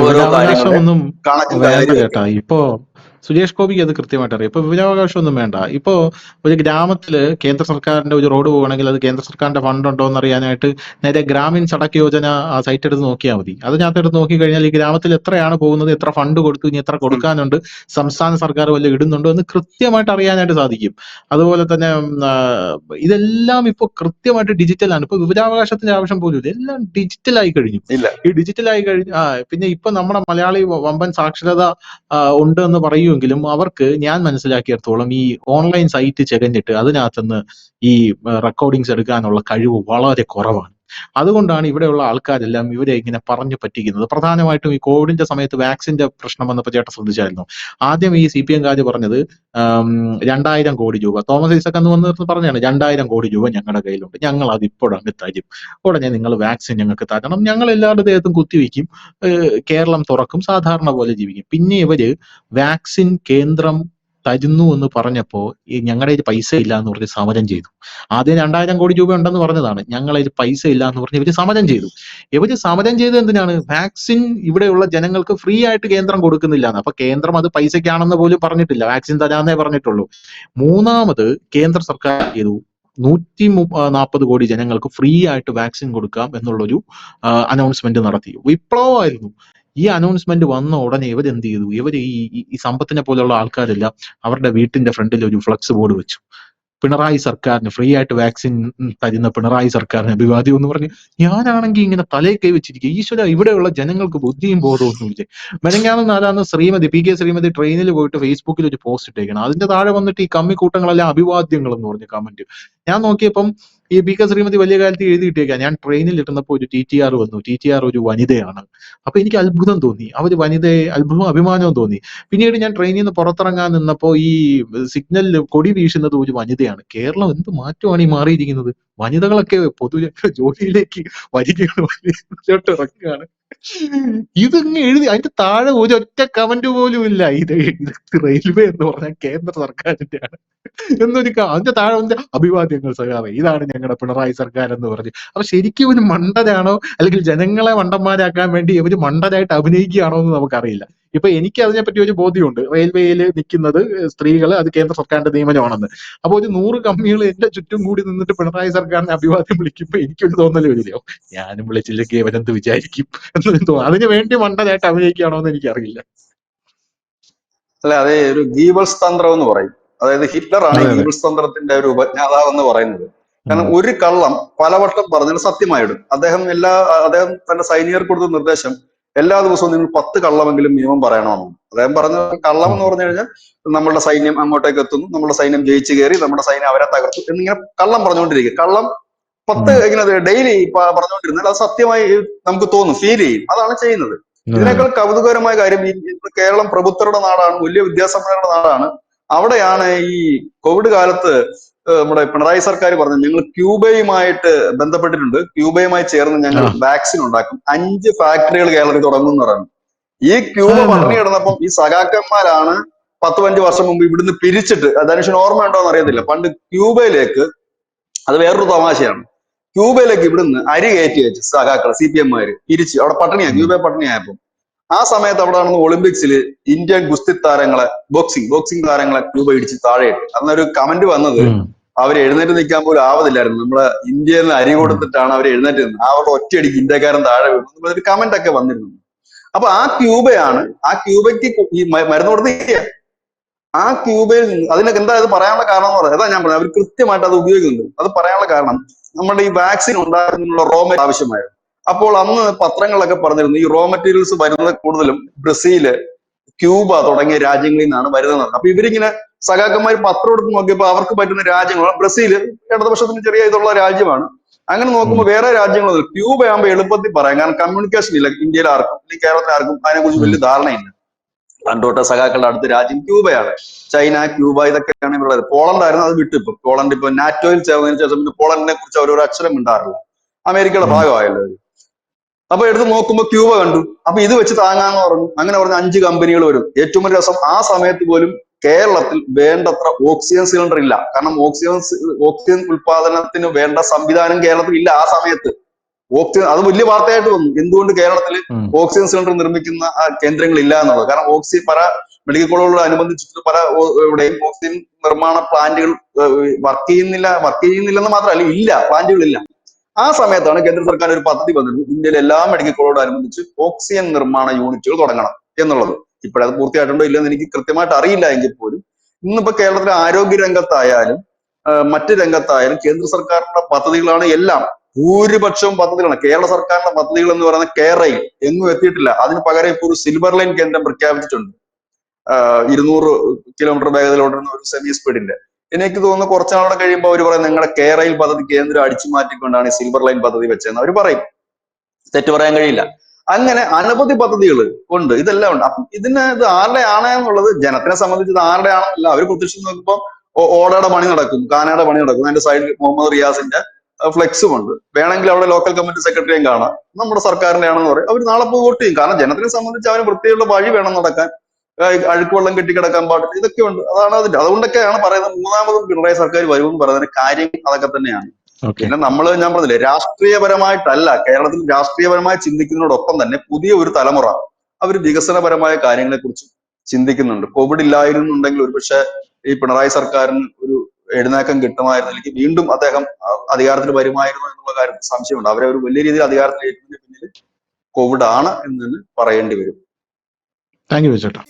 ഓരോ കാര്യങ്ങളുടെ ഒന്നും കണക്കും വേണ്ട കാര്യവും. ചേട്ടാ. ഇപ്പോ സുരേഷ് ഗോപിക്ക് അത് കൃത്യമായിട്ട് അറിയാം. ഇപ്പൊ വിവരാവകാശം ഒന്നും വേണ്ട. ഇപ്പോ ഒരു ഗ്രാമത്തില് കേന്ദ്ര സർക്കാരിന്റെ ഒരു റോഡ് പോകണമെങ്കിൽ അത് കേന്ദ്ര സർക്കാരിന്റെ ഫണ്ട് ഉണ്ടോ എന്ന് അറിയാനായിട്ട് നേരെ ഗ്രാമീൺ സടക്ക് യോജന ആ സൈറ്റ് എടുത്ത് നോക്കിയാൽ മതി. അതിനകത്ത് എടുത്ത് നോക്കി കഴിഞ്ഞാൽ ഈ ഗ്രാമത്തിൽ എത്രയാണ് പോകുന്നത്, എത്ര ഫണ്ട് കൊടുത്തു, ഇനി എത്ര കൊടുക്കാനുണ്ട്, സംസ്ഥാന സർക്കാർ വല്ല ഇടുന്നുണ്ടോ എന്ന് കൃത്യമായിട്ട് അറിയാനായിട്ട് സാധിക്കും. അതുപോലെ തന്നെ ഇതെല്ലാം ഇപ്പൊ കൃത്യമായിട്ട് ഡിജിറ്റലാണ്. ഇപ്പൊ വിവരാവകാശത്തിന്റെ ആവശ്യം പോലും ഇല്ല, എല്ലാം ഡിജിറ്റലായി കഴിഞ്ഞു. ഈ ഡിജിറ്റലായി കഴിഞ്ഞു. പിന്നെ ഇപ്പൊ നമ്മുടെ മലയാളി വമ്പൻ സാക്ഷരത ഉണ്ട് എന്ന് പറയുമെങ്കിലും അവർക്ക് ഞാൻ മനസ്സിലാക്കിയിടത്തോളം ഈ ഓൺലൈൻ സൈറ്റ് ചെകഞ്ഞിട്ട് അതിനകത്തുനിന്ന് ഈ റെക്കോർഡിങ്സ് എടുക്കാനുള്ള കഴിവ് വളരെ കുറവാണ്. അതുകൊണ്ടാണ് ഇവിടെയുള്ള ആൾക്കാരെല്ലാം ഇവരെ ഇങ്ങനെ പറഞ്ഞു പറ്റിക്കുന്നത്. പ്രധാനമായിട്ടും ഈ കോവിഡിന്റെ സമയത്ത് വാക്സിന്റെ പ്രശ്നം വന്നപ്പോൾ ചേട്ടൻ ശ്രദ്ധിച്ചായിരുന്നു. ആദ്യം ഈ CPM-കാര് പറഞ്ഞത് 2000 കോടി രൂപ, തോമസ് ഐസക് അന്ന് വന്ന് പറഞ്ഞാണ് 2000 കോടി രൂപ ഞങ്ങളുടെ കയ്യിലുണ്ട്, ഞങ്ങൾ അത് ഇപ്പോഴങ്ങ് തരും, ഉടനെ നിങ്ങൾ വാക്സിൻ ഞങ്ങൾക്ക് തരണം, ഞങ്ങൾ എല്ലാവരുടെ ദേഹത്തും കുത്തിവെക്കും, കേരളം തുറക്കും, സാധാരണ പോലെ ജീവിക്കും. പിന്നെ ഇവര് വാക്സിൻ കേന്ദ്രം തരുന്നു എന്ന് പറഞ്ഞപ്പോ ഈ ഞങ്ങളുടെ കയ്യിൽ പൈസ ഇല്ല എന്ന് പറഞ്ഞ് സമരം ചെയ്തു. ആദ്യം 2000 കോടി രൂപ ഉണ്ടെന്ന് പറഞ്ഞതാണ്, ഞങ്ങളതിൽ പൈസ ഇല്ല എന്ന് പറഞ്ഞ് ഇവര് സമരം ചെയ്തു. ഇവര് സമരം ചെയ്തത് എന്തിനാണ്? വാക്സിൻ ഇവിടെയുള്ള ജനങ്ങൾക്ക് ഫ്രീ ആയിട്ട് കേന്ദ്രം കൊടുക്കുന്നില്ല എന്ന്. അപ്പൊ കേന്ദ്രം അത് പൈസക്കാണെന്ന് പോലും പറഞ്ഞിട്ടില്ല, വാക്സിൻ തരാന്നേ പറഞ്ഞിട്ടുള്ളൂ. മൂന്നാമത് കേന്ദ്ര സർക്കാർ ചെയ്തു 140 കോടി ജനങ്ങൾക്ക് ഫ്രീ ആയിട്ട് വാക്സിൻ കൊടുക്കാം എന്നുള്ളൊരു അനൗൺസ്മെന്റ് നടത്തി. വിപ്ലവമായിരുന്നു. ഈ അനൗൺസ്മെന്റ് വന്ന ഉടനെ ഇവരെന്ത് ചെയ്തു? ഇവർ ഈ സമ്പത്തിനെ പോലെയുള്ള ആൾക്കാരെല്ലാം അവരുടെ വീട്ടിന്റെ ഫ്രണ്ടിൽ ഒരു ഫ്ലക്സ് ബോർഡ് വെച്ചു, പിണറായി സർക്കാരിന് ഫ്രീ ആയിട്ട് വാക്സിൻ തരുന്ന പിണറായി സർക്കാരിന് അഭിവാദ്യം എന്ന് പറഞ്ഞ്. ഞാനാണെങ്കിൽ ഇങ്ങനെ തലയിൽ കൈ വെച്ചിരിക്കുക, ഈശ്വര ഇവിടെയുള്ള ജനങ്ങൾക്ക് ബുദ്ധിയും ബോധവും ഇല്ലേ. മെനങ്ങാനും നാലാന്ന് PK ശ്രീമതി ട്രെയിനിൽ പോയിട്ട് ഫേസ്ബുക്കിൽ ഒരു പോസ്റ്റ് ഇട്ടേക്കണം. അതിന്റെ താഴെ വന്നിട്ട് ഈ കമ്മിക്കൂട്ടങ്ങളെല്ലാം അഭിവാദ്യങ്ങൾ എന്ന് പറഞ്ഞ് കമന്റ്. ഞാൻ നോക്കിയപ്പം ഈ പി കെ ശ്രീമതി വലിയ കാലത്ത് എഴുതി കിട്ടിയേക്കാം, ഞാൻ ട്രെയിനിൽ ഇരുന്നപ്പോൾ ഒരു TTR വന്നു, TTR ഒരു വനിതയാണ്. അപ്പൊ എനിക്ക് അത്ഭുതം തോന്നി, അവര് വനിതയെ അത്ഭുതവും അഭിമാനവും തോന്നി. പിന്നീട് ഞാൻ ട്രെയിനിൽ നിന്ന് പുറത്തിറങ്ങാൻ നിന്നപ്പോ ഈ സിഗ്നലിൽ കൊടി വീശുന്നത് ഒരു വനിതയാണ്. കേരളം എന്ത് മാറ്റമാണ് ഈ മാറിയിരിക്കുന്നത്. വനിതകളൊക്കെ പൊതു ജോലിയിലേക്ക് വരികയാണ്, വലിയോട്ട് ഇറക്കുകയാണ്. ഇതങ്ങ് എഴുതി അതിന്റെ താഴെ ഒരൊറ്റ കമന്റ് പോലും ഇല്ല, ഇത് റെയിൽവേ എന്ന് പറഞ്ഞാൽ കേന്ദ്ര സർക്കാരിന്റെയാണ് എന്നൊരു അതിന്റെ താഴെ വന്ന അഭിവാദ്യങ്ങൾ സഖാവേ, ഇതാണ് ഞങ്ങളുടെ പിണറായി സർക്കാർ എന്ന് പറഞ്ഞു. അപ്പൊ ശരിക്കും ഒരു മണ്ടനാണോ അല്ലെങ്കിൽ ജനങ്ങളെ മണ്ടന്മാരാക്കാൻ വേണ്ടി ഇവര് മണ്ടനായിട്ട് അഭിനയിക്കുകയാണോ എന്ന് നമുക്കറിയില്ല. ഇപ്പൊ എനിക്ക് അതിനെപ്പറ്റി ഒരു ബോധ്യമുണ്ട്, റെയിൽവേയിൽ നിൽക്കുന്നത് സ്ത്രീകള് അത് കേന്ദ്ര സർക്കാരിന്റെ നിയമനമാണെന്ന്. അപ്പൊ ഒരു 100 കമ്മികൾ എന്റെ ചുറ്റും കൂടി നിന്നിട്ട് പിണറായി സർക്കാരിനെ അഭിവാദ്യം വിളിക്കുമ്പോ എനിക്കൊരു തോന്നൽ വരില്ലയോ, ഞാനും വിളിച്ചില്ലെങ്കിൽ ഇവരെന്ത് വിചാരിക്കും എന്നൊരു തോന്നുന്നു. അതിന് വേണ്ടി മണ്ടനായിട്ട് അഭിനയിക്കുകയാണോ എന്ന് എനിക്കറിയില്ല. അല്ല, അത് ഒരു ഗീബൽസ് തന്ത്രം എന്ന് പറയും. അതായത് ഹിറ്റ്ലറാണ് ഈ അതെ അതെ. ഗീബൽസ് തന്ത്രത്തിന്റെ ഒരു ഉപജ്ഞാതാവ് എന്ന് പറയുന്നത്. കാരണം ഉം. ഒരു കള്ളം പലവട്ടം പറഞ്ഞാൽ സത്യമായിടും. അദ്ദേഹം തന്റെ സൈനികർക്ക് കൊടുത്ത നിർദ്ദേശം എല്ലാ ദിവസവും നിങ്ങൾ 10 കള്ളമെങ്കിലും മിനിമം പറയണമെന്ന്. അദ്ദേഹം പറഞ്ഞ കള്ളം എന്ന് ഉം. പറഞ്ഞു കഴിഞ്ഞാൽ നമ്മുടെ സൈന്യം അങ്ങോട്ടേക്ക് എത്തുന്നു, നമ്മുടെ സൈന്യം ജയിച്ചു കയറി, നമ്മുടെ സൈന്യം അവരെ തകർത്തു എന്നിങ്ങനെ കള്ളം പറഞ്ഞുകൊണ്ടിരിക്കും. കള്ളം 10 ഉം. ഇങ്ങനെ ഡെയിലി പറഞ്ഞുകൊണ്ടിരുന്നാൽ അത് സത്യമായി നമുക്ക് തോന്നും, ഫീൽ ചെയ്യും. അതാണ് ചെയ്യുന്നത്. അതെ. ഇതിനേക്കാൾ കൗതുകകരമായ കാര്യം, കേരളം പ്രബുദ്ധരുടെ നാടാണ്, വലിയ വിദ്യാസമ്പന്നരുടെ നാടാണ്. അവിടെയാണ് ഈ കോവിഡ് കാലത്ത് നമ്മുടെ പിണറായി സർക്കാർ പറഞ്ഞു, ഞങ്ങൾ ക്യൂബയുമായിട്ട് ബന്ധപ്പെട്ടിട്ടുണ്ട്, ക്യൂബയുമായി ചേർന്ന് ആ ഞങ്ങൾ വാക്സിൻ ഉണ്ടാക്കും, 5 ഫാക്ടറികൾ കേരളത്തിൽ തുടങ്ങും എന്ന് പറഞ്ഞു. ഈ ക്യൂബ അതെ അതെ പറഞ്ഞു അതെ. കിടന്നപ്പം ഈ സഖാക്കന്മാരാണ് 10-15 വർഷം മുമ്പ് ഇവിടുന്ന് പിരിച്ചിട്ട്, ധനുഷിന് ഓർമ്മയുണ്ടോ എന്ന് അറിയത്തില്ല, പണ്ട് ക്യൂബയിലേക്ക്, അത് വേറൊരു തമാശയാണ്, ക്യൂബയിലേക്ക് ഇവിടുന്ന് അരി കയറ്റി വെച്ച് സഖാക്കൾ CPM-മാര് പിരിച്ച് അവിടെ പട്ടിണിയാ, ഉം. ക്യൂബ പട്ടിണിയായപ്പോ ആ സമയത്ത് അവിടെ നടന്ന ഒളിമ്പിക്സിൽ ഇന്ത്യൻ ഗുസ്തി താരങ്ങളെ, ബോക്സിംഗ് താരങ്ങളെ ക്യൂബ ഇടിച്ച് താഴെയിട്ട്. അന്നൊരു കമന്റ് വന്നത്, ഉം. അവർ എഴുന്നേറ്റ് നിൽക്കാൻ പോലും ആവതില്ലായിരുന്നു, നമ്മളെ ഇന്ത്യയിൽ നിന്ന് അരി ഉം. കൊടുത്തിട്ടാണ് അവർ എഴുന്നേറ്റ് നിന്നത്, അവരുടെ ഒറ്റയടിക്ക് ഇന്ത്യക്കാരൻ താഴെ വീണു ഒരു കമന്റ് ഒക്കെ വന്നിരുന്നു. അപ്പൊ ആ ക്യൂബയ്ക്ക് ഈ മരുന്ന് കൊടുത്ത് ആ ക്യൂബയിൽ നിന്ന് അതിനൊക്കെ എന്താ ഇത് പറയാനുള്ള കാരണം എന്ന് പറയാം, അതാ ഞാൻ പറഞ്ഞത്, അവർ കൃത്യമായിട്ട് അത് ഉപയോഗിക്കുന്നുണ്ട്. അത് പറയാനുള്ള കാരണം, നമ്മുടെ ഈ വാക്സിൻ ഉണ്ടാക്കുന്നതിനുള്ള റോ മെറ്റീരിയൽ ആവശ്യമായിരുന്നു. അപ്പോൾ അന്ന് പത്രങ്ങളിലൊക്കെ പറഞ്ഞിരുന്നു, ഈ റോ മെറ്റീരിയൽസ് വരുന്നത് കൂടുതലും ബ്രസീല്, ക്യൂബ തുടങ്ങിയ രാജ്യങ്ങളിൽ നിന്നാണ് വരുന്നത്. അപ്പൊ ഇവരിങ്ങനെ സഖാക്കന്മാർ പത്രം എടുത്ത് നോക്കിയപ്പോൾ അവർക്ക് പറ്റുന്ന രാജ്യങ്ങൾ, ബ്രസീല് ഇടതുപക്ഷത്തിന് ചെറിയ ഇതുള്ള രാജ്യമാണ്. അങ്ങനെ ഉം. നോക്കുമ്പോൾ വേറെ രാജ്യങ്ങൾ, ക്യൂബ ആകുമ്പോൾ എളുപ്പത്തിൽ പറയാം, കാരണം കമ്മ്യൂണിക്കേഷൻ ഇല്ല ഇന്ത്യയിൽ ആർക്കും, അല്ലെങ്കിൽ കേരളത്തിൽ ആർക്കും അതിനെക്കുറിച്ച് ഉം. വലിയ ധാരണയില്ല. പണ്ടോട്ട സഖാക്കളുടെ അടുത്ത രാജ്യം ക്യൂബയാണ്. ചൈന, ക്യൂബ ഇതൊക്കെയാണ് ഇവരുള്ളത്. പോളണ്ട് ആയിരുന്നു, അത് വിട്ടു. ഇപ്പൊ പോളണ്ട് ഇപ്പൊ നാറ്റോയിൽ ചേർന്നതിന് ശേഷം പിന്നെ പോളണ്ടിനെ കുറിച്ച് അവർ ഒരു അക്ഷരം ഉണ്ടാറില്ല, അമേരിക്കയുടെ ഉം. ഭാഗമായല്ലോ ഇത്. അപ്പൊ എടുത്ത് നോക്കുമ്പോൾ ക്യൂബ കണ്ടു. അപ്പൊ ഇത് വെച്ച് താങ്ങാന്ന് പറഞ്ഞു. അങ്ങനെ പറഞ്ഞ 5 കമ്പനികൾ വരും. ഏറ്റവും വലിയ രസം, ആ സമയത്ത് പോലും കേരളത്തിൽ വേണ്ടത്ര ഓക്സിജൻ സിലിണ്ടർ ഇല്ല. കാരണം ഓക്സിജൻ ഉൽപാദനത്തിന് വേണ്ട സംവിധാനം കേരളത്തിൽ ഇല്ല ആ സമയത്ത്. ഓക്സിജൻ, അത് വലിയ വാർത്തയായിട്ട് വന്നു, എന്തുകൊണ്ട് കേരളത്തിൽ ഉം. ഓക്സിജൻ സിലിണ്ടർ നിർമ്മിക്കുന്ന കേന്ദ്രങ്ങൾ ഇല്ല എന്നുള്ളത്. കാരണം പല മെഡിക്കൽ കോളേജുകളോട് അനുബന്ധിച്ചിട്ട് പല എവിടെയും ഓക്സിജൻ നിർമ്മാണ പ്ലാന്റുകൾ വർക്ക് ചെയ്യുന്നില്ലെന്ന് മാത്രമല്ല, ഇല്ല, പ്ലാന്റുകളില്ല. ആ സമയത്താണ് കേന്ദ്ര സർക്കാർ ഒരു പദ്ധതി വന്നിരുന്നത്, ഇന്ത്യയിലെ എല്ലാ മെഡിക്കൽ കോളേജോട് അനുബന്ധിച്ച് ഓക്സിജൻ നിർമ്മാണ യൂണിറ്റുകൾ തുടങ്ങണം എന്നുള്ളത്. ഇപ്പോഴത് പൂർത്തിയായിട്ടുണ്ടോ ഇല്ലെന്ന് എനിക്ക് കൃത്യമായിട്ട് അറിയില്ല എങ്കിൽ പോലും ഇന്നിപ്പോ കേരളത്തിലെ ആരോഗ്യ രംഗത്തായാലും മറ്റ് രംഗത്തായാലും കേന്ദ്ര സർക്കാരിന്റെ പദ്ധതികളാണ് എല്ലാം. ഭൂരിപക്ഷവും പദ്ധതികളാണ്. കേരള സർക്കാരിന്റെ പദ്ധതികൾ എന്ന് പറയുന്ന കേരയിൽ എങ്ങും എത്തിയിട്ടില്ല. അതിന് പകരം ഇപ്പോൾ ഒരു സിൽവർ ലൈൻ കേന്ദ്രം പ്രഖ്യാപിച്ചിട്ടുണ്ട്, 200 കിലോമീറ്റർ വേഗതയിലോടുന്ന ഒരു സെമി സ്പീഡിന്റെ. എനിക്ക് തോന്നുന്നു കുറച്ച് നാളെ കഴിയുമ്പോൾ അവർ പറയും, നിങ്ങളുടെ കേരയിൽ പദ്ധതി കേന്ദ്രം അടിച്ചു മാറ്റിക്കൊണ്ടാണ് ഈ സിൽവർ ലൈൻ പദ്ധതി വെച്ചതെന്ന് അവർ പറയും. തെറ്റ് പറയാൻ കഴിയില്ല. അങ്ങനെ അനവധി പദ്ധതികൾ ഉണ്ട്, ഇതെല്ലാം ഉണ്ട്. അപ്പൊ ഇത് ആരുടെ ആണ് എന്നുള്ളത്, ജനത്തിനെ സംബന്ധിച്ച് ഇത് ആരുടെ ആണെന്നല്ല. അവർ പ്രത്യക്ഷം നോക്കുമ്പോൾ ഓടയുടെ പണി നടക്കും, കാനയുടെ പണി നടക്കും, അതിന്റെ സൈഡിൽ മുഹമ്മദ് റിയാസിന്റെ ഫ്ലെക്സും ഉണ്ട്. വേണമെങ്കിൽ അവിടെ ലോക്കൽ കമ്മിറ്റി സെക്രട്ടറിയും കാണാം, നമ്മുടെ സർക്കാരിന്റെ ആണെന്ന് പറയും. അവർ നാളെ പോയി വോട്ട് ചെയ്യും. കാരണം ജനത്തിനെ സംബന്ധിച്ച് അവന് വൃത്തിയുള്ള വഴി വേണം നടക്കാൻ, അഴുക്ക് വെള്ളം കെട്ടിക്കിടക്കാൻ പാടില്ല, ഇതൊക്കെ ഉണ്ട്. അതാണ് അതിന്റെ, അതുകൊണ്ടൊക്കെയാണ് പറയുന്നത് മൂന്നാമതും പിണറായി സർക്കാർ വരുമെന്ന് പറയുന്നതിന് കാര്യം അതൊക്കെ തന്നെയാണ്. ഓക്കെ. പിന്നെ ഞാൻ പറഞ്ഞില്ലേ, രാഷ്ട്രീയപരമായിട്ടല്ല, കേരളത്തിൽ രാഷ്ട്രീയപരമായി ചിന്തിക്കുന്നതോടൊപ്പം തന്നെ പുതിയ ഒരു തലമുറ അവർ വികസനപരമായ കാര്യങ്ങളെ കുറിച്ച് ചിന്തിക്കുന്നുണ്ട്. കോവിഡ് ഇല്ലായിരുന്നുണ്ടെങ്കിൽ ഒരുപക്ഷെ ഈ പിണറായി സർക്കാരിന് ഒരു എഴുന്നേക്കം കിട്ടുമായിരുന്നില്ലെങ്കിൽ വീണ്ടും അദ്ദേഹം അധികാരത്തിൽ വരുമായിരുന്നു എന്നുള്ള കാര്യത്തിൽ സംശയമുണ്ട്. അവരെ ഒരു വലിയ രീതിയിൽ അധികാരത്തിൽ ഏറ്റതിന് പിന്നിൽ കോവിഡ് ആണ് എന്ന് തന്നെ പറയേണ്ടി വരും. താങ്ക് യു ചേട്ടാ.